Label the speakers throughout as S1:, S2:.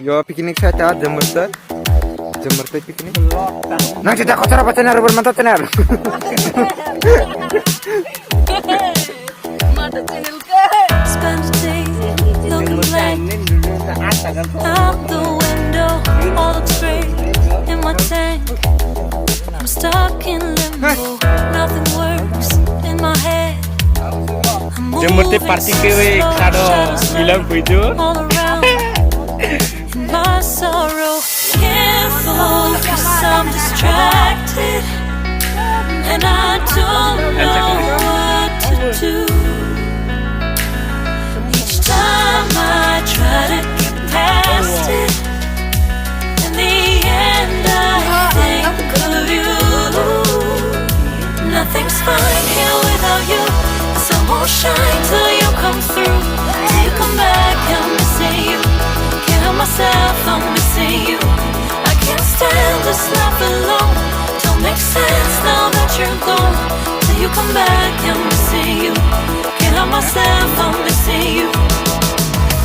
S1: Yo piknik saya jemur tuh piknik. Nah kita kotor apa tenar bermantap tenar.
S2: Spend a day looking blank out the window. All looks great in my tank. I'm stuck in limbo. Nothing works in my head.
S3: Jemur teh party kewe kado bilang puju.
S2: All around in my sorrow. Can't focus, I'm distracted, and I don't know what to do. Each time I try to get past it, in the end I think of you. Nothing's fine here without you. The sun won't shine till you come through. Till you come back, I'm missing you. Can't help myself, I'm missing you. I can't stand this life alone. Don't make sense now that you're gone. Till you come back, I'm missing you. Can't help myself, I'm missing you.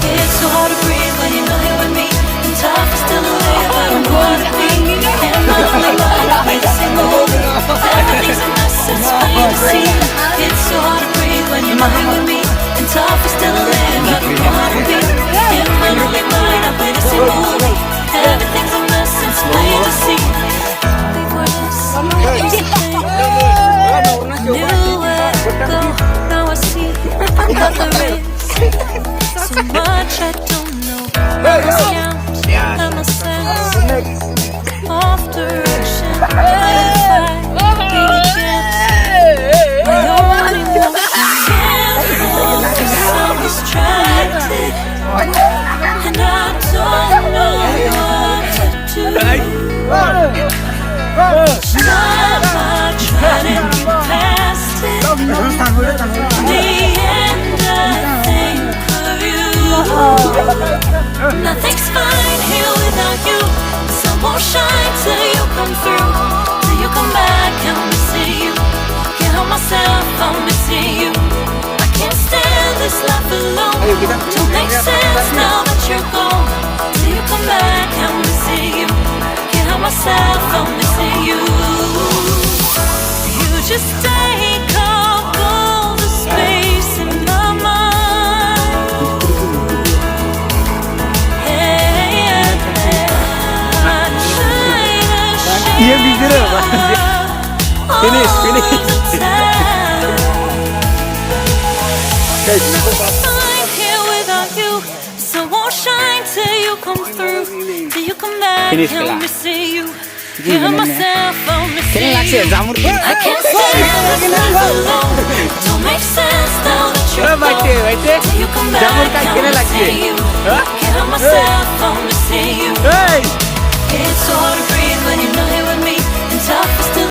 S2: It's so hard to breathe when you're not here with me. And tough is still to live, I don't know how to be. And my only mind, I play the same movie. Everything's a mess, it's plain to see. It's so hard to breathe when you're not here with me. And tough is still to live, I don't know how to be. In my only mind, I play the same movie. Everything's a mess, it's plain to see. Before this, used to think I knew where to go. Now I see that there is so much I don't know. I lost count and my sense of direction. I fight each chance. My only emotion can't focus, I'm distracted, and I don't know what to do. Time I try to get past it. In the end I think of you. Nothing's fine here without you. The sun won't shine till you come through. Till you come back, I'm missing you. Can't help myself, I'm missing you. I can't stand this life alone. Don't make sense now that you're gone. Till you come back, I'm missing you. Can't help myself, I'm missing you. You just take up all the space in my mind. Hey, I try to share all the time. Nothing's fine here without you. The sun won't shine till you come through. Till you come back, I'm missing you. Can't help myself, I'm missing you. I can't stand this life alone. Don't make sense now that you're gone. Till you come back, I'm missing you. Can't help myself, I'm missing you. It's so hard to